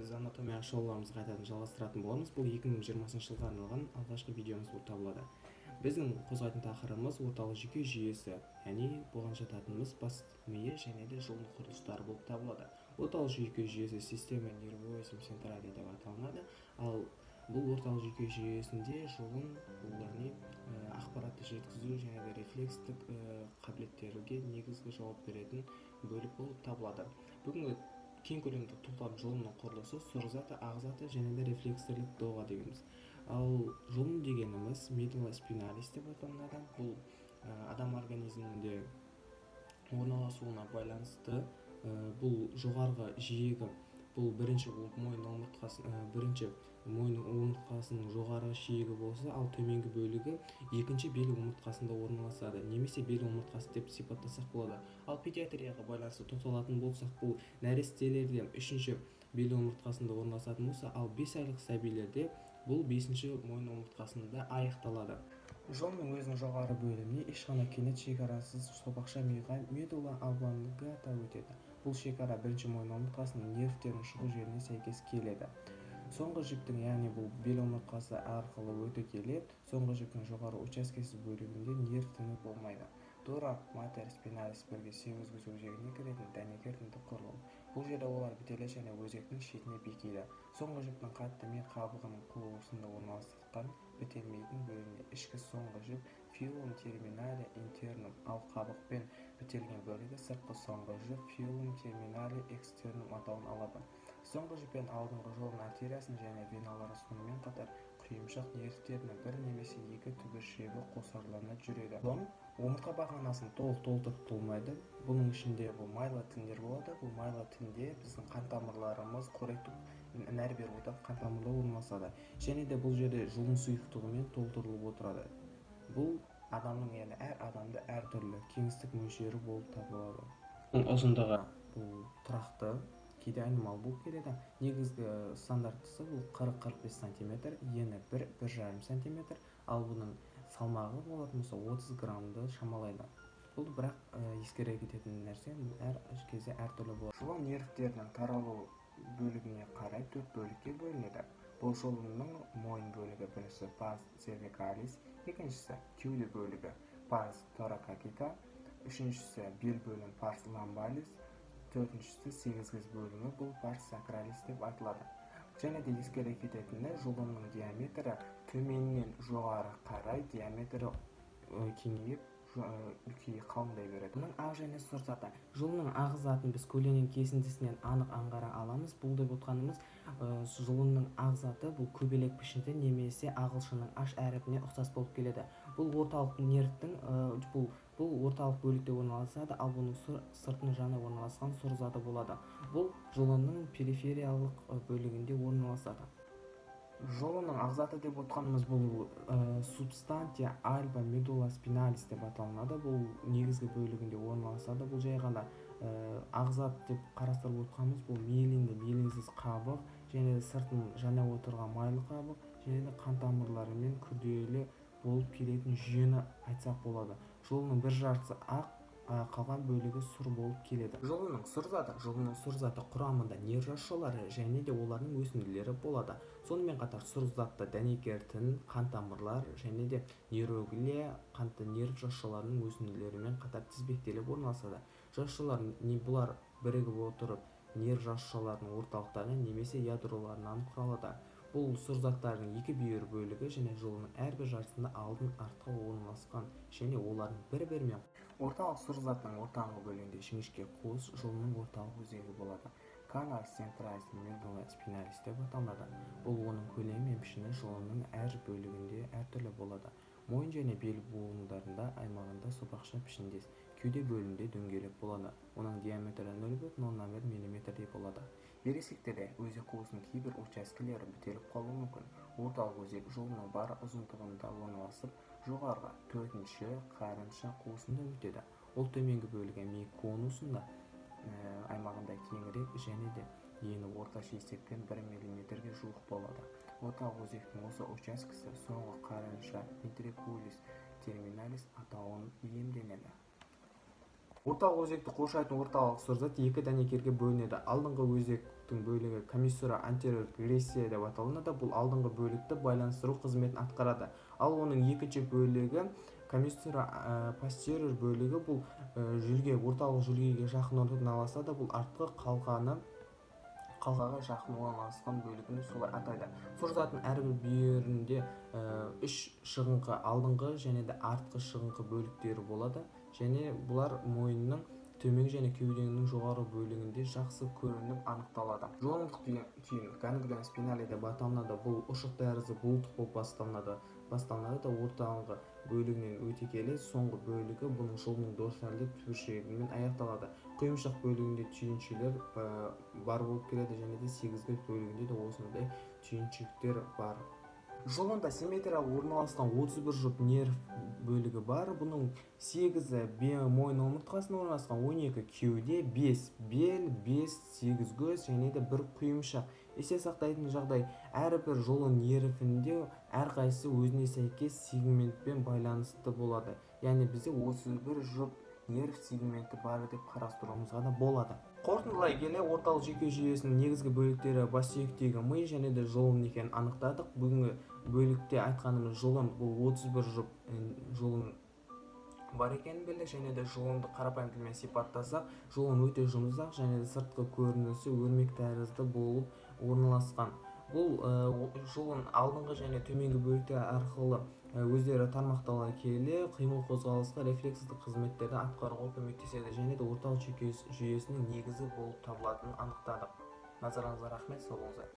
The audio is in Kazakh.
Біз анатомия шоуларымызды қайтадан жалғастыратын боламыз. Бұл 2020 жылға арналған алғашқы видеомыз болып табылады. Біздің қозғайтын тақырыбымыз орталық жүйке жүйесі, яғни бұған жататынымыз бас миы және де жұлын құрылыстары болып табылады. Орталық жүйке жүйесі система нервозум централи деп аталынады. Ал бұл орталық жүйке жүйесінде жұлын, яғни ақпаратты жеткізу және де рефлекстік қабілеттерге негізгі жауап беретін бөлік болып табылады. Бүгінгі кең көлемді тоқталып жұлынның құрылысы сұр заты, ақ заты және де рефлекстерлік доға дегеніміз. Ал жұлын дегеніміз медула спиналис деп аталынады. Бұл адам организмінде орналасуына байланысты бұл жоғарғы жиегі, бұл бірінші мойын омыртқасының жоғарғы шиегі болса, ал төменгі бөлігі екінші бел омыртқасында орналасады, немесе бел омыртқасы деп сипаттасақ болады. Ал педиатрияға байланысты тоқталатын болсақ, бұл нәрестелерде үшінші бел омыртқасында орналасатын болса, ал 5 айлық сәбилерде бұл 5-ші мойын омыртқасында аяқталады. Жұлынның өзінің жоғары бөліміне ешқандай кенет шекарасыз сопақша миға медула облонгата өтеді. Бұл шекара бірінші мойын омыртқасының нервтердің шығу жеріне сәйкес келеді. Соңғы жіптің, яғни бұл бел омыртқасы арқылы өте келе, соңғы жіптің жоғары учаскесі бөлігінде нерв тіні болмайды. Дура матер спиналис бірге сегізгіс өзегіне кіретін дәнекер тінді құрылым. Бұл жерде олар бітеле және өзектің шетіне бекиді. Соңғы жіптің қатты ми қабығының қуысында орналасқан бітелмейтін бөлігіне ішкі соңғы жіп филум терминале интернум, ал қабықпен бітелген бөлігі сыртқы соңғы жіп филум терминале экстернум атауын алады. Соңғы жіппен алдыңғы жұлын артериясын және веналары, сонымен қатар құйымшақ нервтерінің бір немесе екі түбіршегі қосарлана жүреді. Омыртқа бағанасын толық толтырып болмайды. Бұның ішінде бұл майлы тіндер болады. Бұл майлы тінде біздің қан тамырларымыз қоректік нәр беріп отырып қан тамырда орналасады. Және де бұл жерде жұлын сұйықтығымен толтырылып отырады. Бұл адамның, яғни әр адамда әртүрлі кеңістік мөлшері болып табылады. Ұзындығы бұл тұрақты, кейде айнымалы болып келеді. Негізгі стандарттысы бұл 40-45 см, ені 1-1,5 см, ал бұның салмағы болатын болса 30 граммды шамалайды. Бұл бірақ ескере кететін нәрсе, әр кезде әртүрлі болады. Жұлын нервтерінің таралу бөлігіне қарай 4 бөлікке бөлінеді. Бұл жұлынның мойын бөлігі бірінші пars cervicalis, екіншісі кеуде бөлігі pars thoracica, үшіншісі бел бөлімі pars lumbalis, төртіншісі сегізгіс бөлімі бұл pars sacralis деп айтылады. Және де ескере кететіні, жұлынның диаметрі төменнен жоғары қарай диаметрі кеңейіп, үлкейе қалыңдай береді. Бұның ақ және сұр заты. Жұлынның ақ затын біз көлденең кесіндісінен анық аңғара аламыз. Бұл деп отқанымыз жұлынның ақ заты бұл көбелек пішінді немесе ағылшынның H әріпіне ұқсас болып келеді. Бұл орталық нервтің бұл орталық бөлікте орналасады, ал бұның сыртын жаны орналасқан сұр заты болады. Бұл жұлынның перифериялық бөлігінде орналасады. Жұлынның ақ заты деп отқанымыз бұл субстантия альба медула спиналис деп аталынады. Бұл негізгі бөлігінде орналасады. Бұл жай ғана ақ зат деп қарастырып отқанымыз бұл миелинді миелинсіз қабық және сыртын жана отырған майлы қабық және де қан тамырларымен күрделі болып келетін жүйені айтсақ болады. Жұлынның бір жартысы ақ, қалған бөлігі сұр болып келеді. Жұлынның сұр заты құрамында нерв жасушалары және де олардың өсінділері болады. Сонымен қатар сұр затта дәнекер тін, қан тамырлар және де нейроглия қанты нерв жасушаларының өсінділерімен қатар тізбектеліп орналасады. Жасушалар бұлар бірігіп отырып нерв жасушаларының орталықтары немесе ядроларынан құралады. Бұл сұр заттардың екі бүйір бөлігі және жұлынның әрбір жартысында алдын артқа орналасқан және олардың бір-бірімен. Орталық сұр заттың ортаңғы бөлігінде жіңішке қуыс жұлынның орталық өзегі болады. Canal centralis medulla spinalis деп аталады. Бұл оның көлемі мен пішіні жұлынның әр бөлігінде әртүрлі болады. Мойын және бел буындарында аймағында сопақша пішіндес, кеуде бөлімінде дөңгелек болады. Оның диаметрі 0,01 мм болады. Ересектерде өзек қуысының кейбір учаскелері бітеліп қалуы мүмкін. Орталық өзек жұлынның бар ұзындығында орналасып, жоғарғы 4-ші қарынша қуысында өтеді. Ол төменгі бөлігі ми конусында аймағында кеңірек және де ені орташа есеппен 1 мм-ге жуық болады. Орталық өзектің осы учаскесі соңғы қарынша ventriculis terminalis атауын иемденеді. Орталық өзекті қоршайтын орталық сұр зат екі дәнекерге бөлінеді. Алдыңғы өзек бөліктің бөлігі комиссура anterior gressia деп аталынады. Бұл алдыңғы бөлікті байланыстыру қызметін атқарады. Ал оның екінші бөлігі комиссура posterior бөлігі, бұл жүлге, орталық жүлгеге жақын орналасады. Бұл артқы қалқаға жақын орналасқан бөлігін солай атайды. Сұрзаттың әрбір бүйірінде 3 шығыңқы алдыңғы және де артқы шығыңқы бөліктері болады, және бұлар мойынның төменгі және кеуденің жоғары бөлігінде жақсы көрініп анықталады. Жолындық түйін ganglion spinale деп аталынады. Бұл ұршық тәрізді бұлтық болып басталынады да ортаңғы бөлігінен өте келе соңғы бөлігі бұның жұлынның дорсальды түбіршегімен аяқталады. Құйымшақ бөлігінде түйіншелер бар болып келеді, және де сегізгі бөлігінде де осындай түйіншектер бар. Жұлында симметриялы орналасқан 31 жұп нерв бөлігі бар. Бұның 8-і мойын омыртқасында орналасқан, 12 кеуде, 5 бел, 5 сегіз көз және де 1 құйымшақ. Есте сақтайтын жағдай, әрбір жұлын нервінде әрқайсысы өзіне сәйкес сегментпен байланысты болады. Яғни бізде 31 жұп нерв сегменті бар деп қарастыруымызға да болады. Қорытындылай келе, орталық жүйке жүйесінің негізгі бөліктері бас сүйектегі ми және де жұлын екенін анықтадық. Бүгінгі бөлікте айтқанымыз жұлын, бұл 31 жұп жұлын бар екенін білдік, және де жұлынды қарапайым тілмен сипаттасақ, жұлын өте жұмсақ және де сыртқы көрінісі өрмек тәрізді болып орналасқан. Бұл жұлын алдыңғы және төменгі бөліктер арқылы өздері тармақтала келе қимыл қозғалысқа рефлекстік қызметтерді атқаруға көмектеседі, және де орталық жүйке жүйесінің негізі болып табылатынын анықтадық. Назарыңызға рахмет, сау болыңыздар.